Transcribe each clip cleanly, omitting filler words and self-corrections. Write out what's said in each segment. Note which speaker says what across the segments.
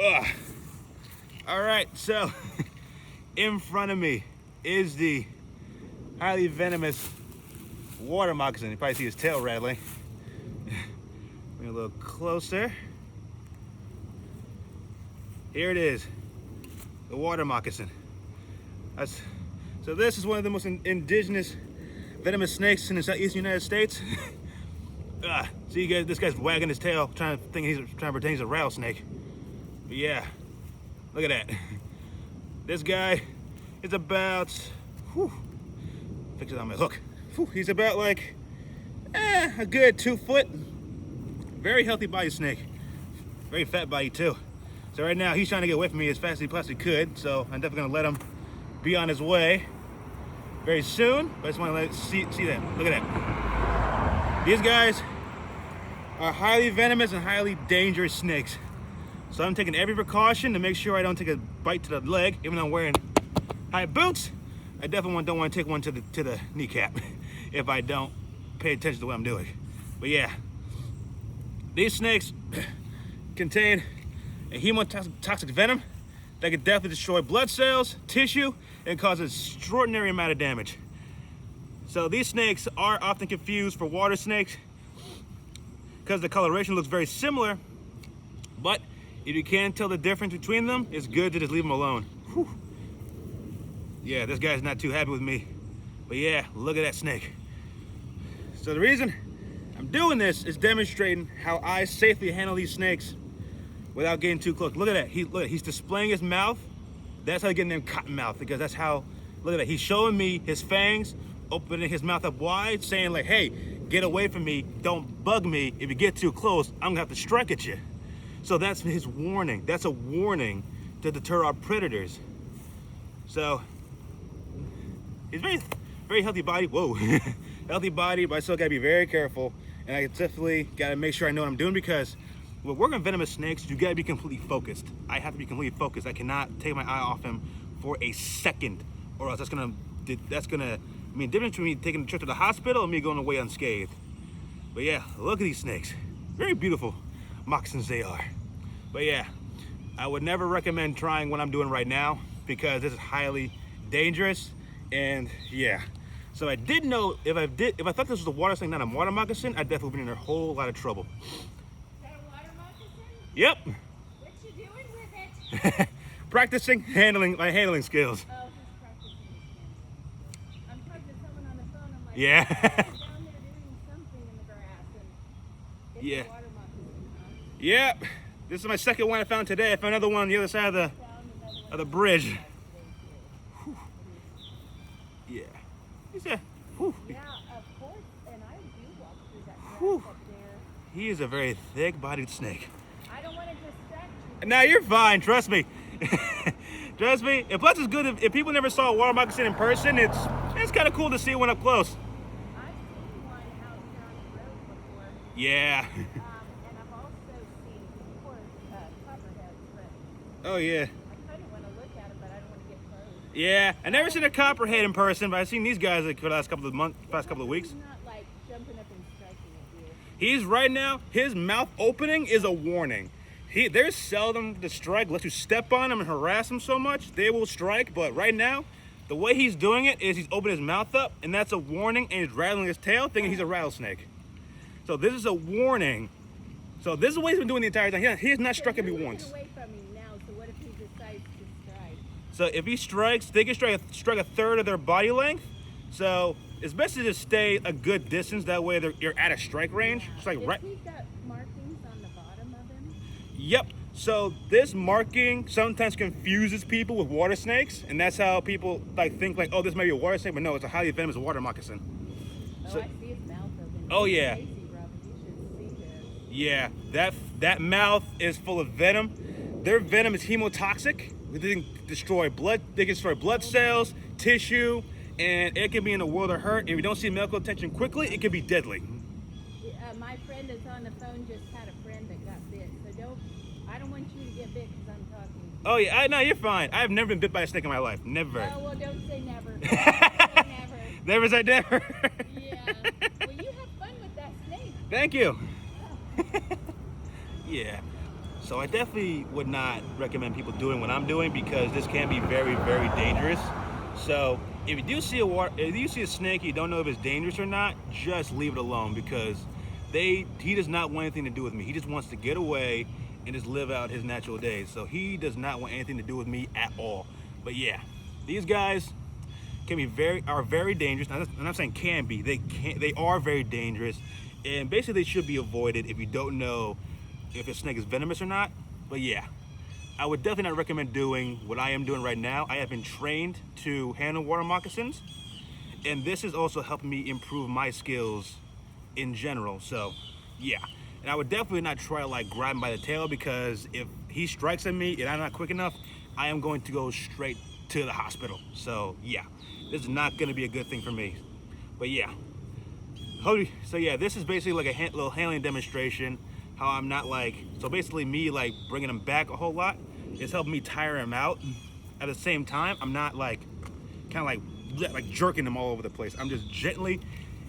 Speaker 1: Ugh. All right, so in front of me is the highly venomous water moccasin. You probably see his tail rattling. Bring it a little closer. Here it is, the water moccasin. So this is one of the most indigenous venomous snakes in the southeastern United States. See, guys, this guy's wagging his tail, trying to pretend he's a rattlesnake. But yeah, look at that. This guy is about, fix it on my hook. He's about like a good 2 foot. Very healthy body snake. Very fat body too. So right now he's trying to get away from me as fast as he possibly could. So I'm definitely gonna let him be on his way very soon. But I just want to see that. Look at that. These guys are highly venomous and highly dangerous snakes. So I'm taking every precaution to make sure I don't take a bite to the leg, even though I'm wearing high boots. I definitely don't want to take one to the kneecap if I don't pay attention to what I'm doing. But yeah, these snakes contain a hemotoxic venom that can definitely destroy blood cells, tissue, and cause an extraordinary amount of damage. So these snakes are often confused for water snakes because the coloration looks very similar, but if you can't tell the difference between them, it's good to just leave them alone. Whew. Yeah, this guy's not too happy with me. But yeah, look at that snake. So the reason I'm doing this is demonstrating how I safely handle these snakes without getting too close. Look at that. He's displaying his mouth. That's how he getting them cotton mouth, because that's how, look at that. He's showing me his fangs, opening his mouth up wide, saying like, hey, get away from me. Don't bug me. If you get too close, I'm gonna have to strike at you. So that's his warning. That's a warning to deter our predators. So he's very healthy body. Whoa, healthy body, but I still gotta be very careful. And I definitely gotta make sure I know what I'm doing, because when working on venomous snakes, you gotta be completely focused. I have to be completely focused. I cannot take my eye off him for a second, or else that's gonna mean difference between me taking the trip to the hospital and me going away unscathed. But yeah, look at these snakes. Very beautiful moccasins they are. But yeah, I would never recommend trying what I'm doing right now, because this is highly dangerous. And yeah, so I did know if I thought this was a water snake, not a water moccasin, I'd definitely been in a whole lot of trouble.
Speaker 2: Is that a water moccasin?
Speaker 1: Yep.
Speaker 2: What you doing with it?
Speaker 1: Practicing my handling skills.
Speaker 2: Oh, he's practicing his handling. I'm talking to someone on the phone. I'm like,
Speaker 1: Yeah.
Speaker 2: oh, down there doing something in the grass, and it's
Speaker 1: Yeah.
Speaker 2: a water moccasin, huh?
Speaker 1: Yep. This is my second one I found today. I found another one on the other side of the bridge. Whew. Yeah. He said, whew.
Speaker 2: Yeah, of course. And I do walk through that grass
Speaker 1: Whew.
Speaker 2: up there.
Speaker 1: He is a very thick-bodied snake.
Speaker 2: I don't want to distract you.
Speaker 1: Now you're fine, trust me. Trust me. And plus, it's good if people never saw a water moccasin in person. It's kind of cool to see one up close.
Speaker 2: I've seen one out here on the road before.
Speaker 1: Yeah.
Speaker 2: And I've also seen, of course, copperheads, but
Speaker 1: Oh yeah.
Speaker 2: I kind of want to look at them, but I don't want to get close.
Speaker 1: Yeah. I never seen a copperhead in person, but I've seen these guys like for the last couple of weeks.
Speaker 2: He's not like jumping up and striking at you.
Speaker 1: He's right now, his mouth opening is a warning. They're seldom to strike unless you step on them and harass them so much. They will strike, but right now, the way he's doing it is he's opening his mouth up, and that's a warning, and he's rattling his tail, thinking he's a rattlesnake. So this is a warning. So this is what he's been doing the entire time. He has not struck at me once.
Speaker 2: He's away from you now, so what if he decides to strike?
Speaker 1: So if he strikes, they can strike a third of their body length. So it's best to just stay a good distance. That way you're at a strike range. It's like right.
Speaker 2: He got markings on the bottom of him?
Speaker 1: Yep. So this marking sometimes confuses people with water snakes, and that's how people think oh, this may be a water snake, but no, it's a highly venomous water moccasin.
Speaker 2: Oh,
Speaker 1: So-
Speaker 2: I see his mouth open.
Speaker 1: Oh, yeah.
Speaker 2: Crazy, Robin. You should see this.
Speaker 1: Yeah, that mouth is full of venom. Their venom is hemotoxic. They can destroy blood. They can destroy blood cells, tissue, and it can be in a world of hurt. If you don't see medical attention quickly, it can be deadly.
Speaker 2: My friend that's on the phone just had a friend that got bit, so I don't want you to get bit because I'm talking.
Speaker 1: Oh yeah, no, you're fine. I've never been bit by a snake in my life. Never.
Speaker 2: Oh, well, don't say never. Don't say never.
Speaker 1: Never say never.
Speaker 2: Yeah. Well, you have fun with that snake.
Speaker 1: Thank you.
Speaker 2: Oh.
Speaker 1: Yeah. So I definitely would not recommend people doing what I'm doing because this can be very, very dangerous. So if you do see if you see a snake, you don't know if it's dangerous or not, just leave it alone because he does not want anything to do with me. He just wants to get away and just live out his natural days. So he does not want anything to do with me at all. But yeah, these guys are very dangerous. I'm not saying can be. They are very dangerous, and basically they should be avoided if you don't know if a snake is venomous or not. But yeah, I would definitely not recommend doing what I am doing right now. I have been trained to handle water moccasins, and this is also helping me improve my skills in general. So yeah, and I would definitely not try to like grab him by the tail because if he strikes at me and I'm not quick enough, I am going to go straight to the hospital. So yeah, this is not going to be a good thing for me. But yeah, so yeah, this is basically like a little handling demonstration. How I'm not like, so basically me like bringing him back a whole lot is helping me tire him out. At the same time, I'm not like kind of like jerking him all over the place. I'm just gently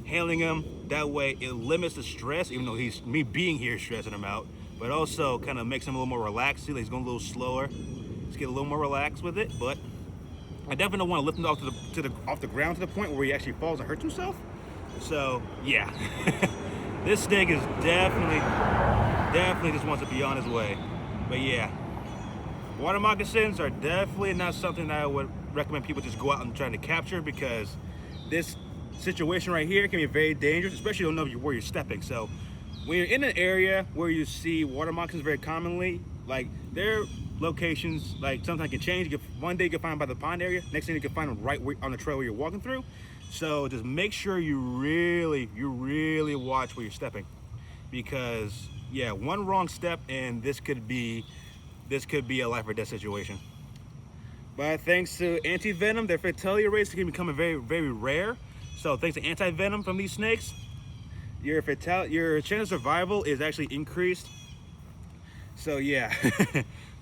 Speaker 1: handling him. That way it limits the stress, even though me being here is stressing him out, but also kind of makes him a little more relaxed. See, like he's going a little slower. Let's get a little more relaxed with it, but I definitely don't want to lift him off the ground to the point where he actually falls and hurts himself. So yeah, this snake is definitely just wants to be on his way. But yeah, water moccasins are definitely not something that I would recommend people just go out and try to capture because this situation right here can be very dangerous, especially if you don't know where you're stepping. So when you're in an area where you see water moccasins very commonly, like their locations like sometimes can change. One day you can find them by the pond area, next thing you can find them right on the trail where you're walking through. So just make sure you really watch where you're stepping, because yeah, one wrong step and this could be a life or death situation. But thanks to anti-venom, their fatality rates can become very, very rare. So thanks to anti-venom from these snakes, your chance of survival is actually increased. So yeah,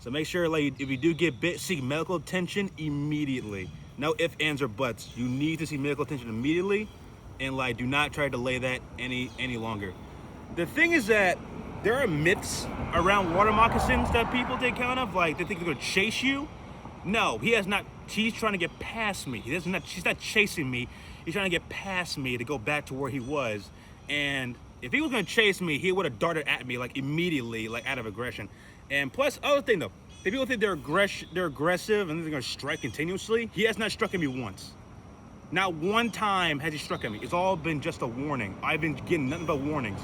Speaker 1: so make sure like if you do get bit, seek medical attention immediately. No ifs, ands, or buts. You need to seek medical attention immediately, and like do not try to delay that any longer. The thing is that there are myths around water moccasins that people take count of, like they think they're gonna chase you. No, he has not. He's trying to get past me. She's not chasing me. He's trying to get past me to go back to where he was. And if he was gonna chase me, he would have darted at me like immediately, like out of aggression. And plus, other thing though, if people think they're aggressive and they're gonna strike continuously, he has not struck at me once. Not one time has he struck at me. It's all been just a warning. I've been getting nothing but warnings.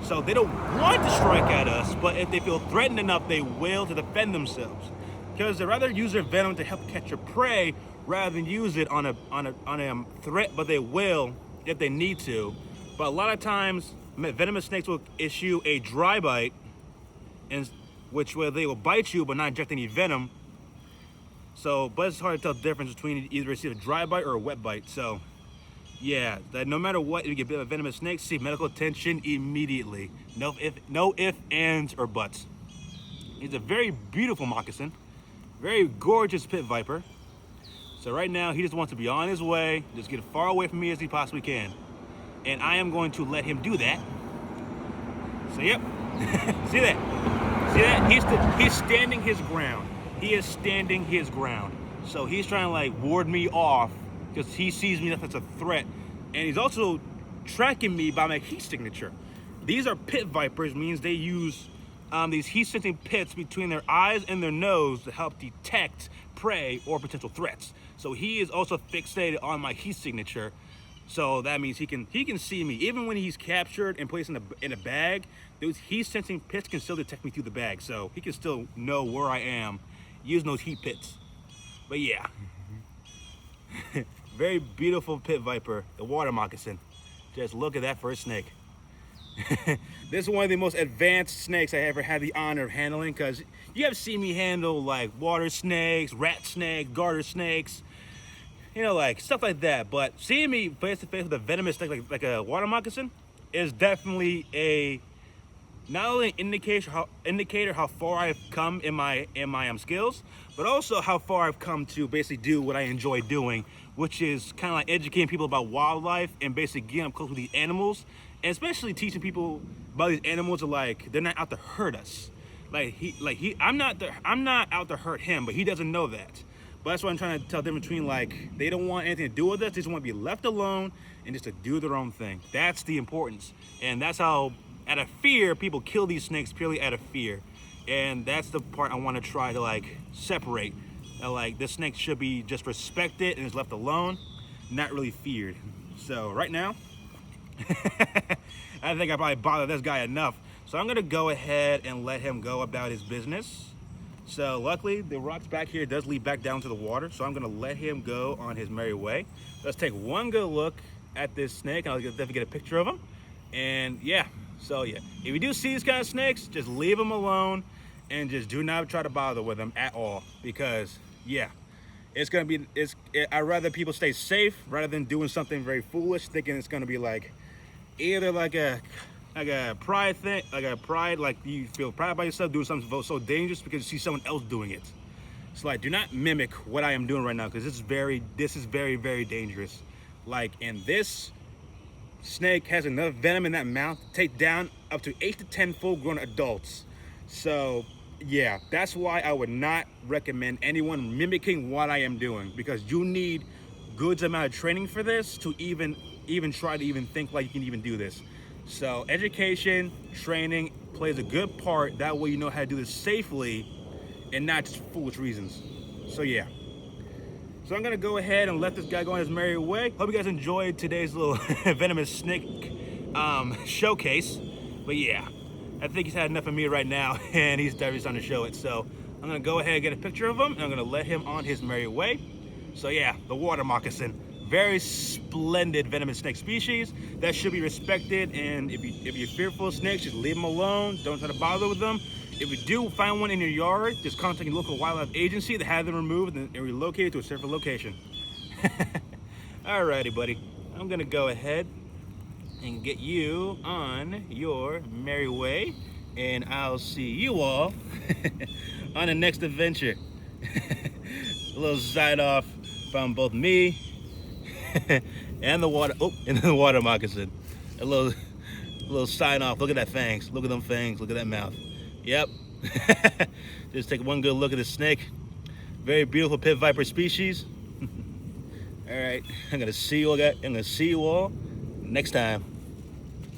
Speaker 1: So they don't want to strike at us, but if they feel threatened enough, they will to defend themselves. Because they'd rather use their venom to help catch a prey rather than use it on a threat, but they will if they need to. But a lot of times, venomous snakes will issue a dry bite, where they will bite you but not inject any venom. So, but it's hard to tell the difference between either receive a dry bite or a wet bite. So, yeah, that no matter what, if you get bit by a venomous snake, seek medical attention immediately. No ifs, ands, or buts. He's a very beautiful moccasin, very gorgeous pit viper. So right now, he just wants to be on his way, just get as far away from me as he possibly can. And I am going to let him do that. So yep, see that? See that? He's standing his ground. He is standing his ground. So he's trying to like ward me off because he sees me as a threat. And he's also tracking me by my heat signature. These are pit vipers, means they use these heat-sensing pits between their eyes and their nose to help detect prey or potential threats. So he is also fixated on my heat signature. So that means he can see me even when he's captured and placed in a bag. Those heat-sensing pits can still detect me through the bag, so he can still know where I am using those heat pits. But yeah, very beautiful pit viper, the water moccasin. Just look at that for a snake. This is one of the most advanced snakes I ever had the honor of handling, because you have seen me handle like water snakes, rat snakes, garter snakes, you know, like stuff like that. But seeing me face to face with a venomous snake like a water moccasin is definitely a not only an indicator how far I've come in my skills, but also how far I've come to basically do what I enjoy doing, which is kind of like educating people about wildlife and basically getting up close with these animals, and especially teaching people about these animals are like they're not out to hurt us. I'm not out to hurt him, but he doesn't know that. But that's what I'm trying to tell them between, like, they don't want anything to do with us. They just want to be left alone and just to do their own thing. That's the importance. And that's how, out of fear, people kill these snakes purely out of fear. And that's the part I want to try to, like, separate. Like, this snake should be just respected and is left alone, not really feared. So right now, I think I probably bothered this guy enough. So I'm gonna go ahead and let him go about his business. So luckily the rocks back here does lead back down to the water. So I'm gonna let him go on his merry way. Let's take one good look at this snake and I'll definitely get a picture of him. And yeah, so yeah, if you do see these kind of snakes, just leave them alone and just do not try to bother with them at all, because yeah, I'd rather people stay safe rather than doing something very foolish, thinking it's gonna be like either like a pride thing, like you feel proud about yourself doing something so dangerous because you see someone else doing it. So like, do not mimic what I am doing right now, because this is very, very dangerous. Like, and this snake has enough venom in that mouth to take down up to 8 to 10 full-grown adults. So yeah, that's why I would not recommend anyone mimicking what I am doing, because you need good amount of training for this to even try to even think like you can even do this. So education, training plays a good part. That way you know how to do this safely and not just for foolish reasons. So yeah. So I'm gonna go ahead and let this guy go on his merry way. Hope you guys enjoyed today's little venomous snake showcase. But yeah, I think he's had enough of me right now and he's definitely starting to show it. So I'm gonna go ahead and get a picture of him and I'm gonna let him on his merry way. So yeah, the water moccasin. Very splendid venomous snake species that should be respected. And if you're fearful of snakes, just leave them alone. Don't try to bother with them. If you do find one in your yard, just contact your local wildlife agency to have them removed and relocated to a safer location. Alrighty, buddy. I'm gonna go ahead and get you on your merry way, and I'll see you all on the next adventure. A little sign off from both me and the water moccasin. A little sign off. Look at that fangs. Look at them fangs. Look at that mouth. Yep. Just take one good look at this snake. Very beautiful pit viper species. All right. I'm gonna see you all next time.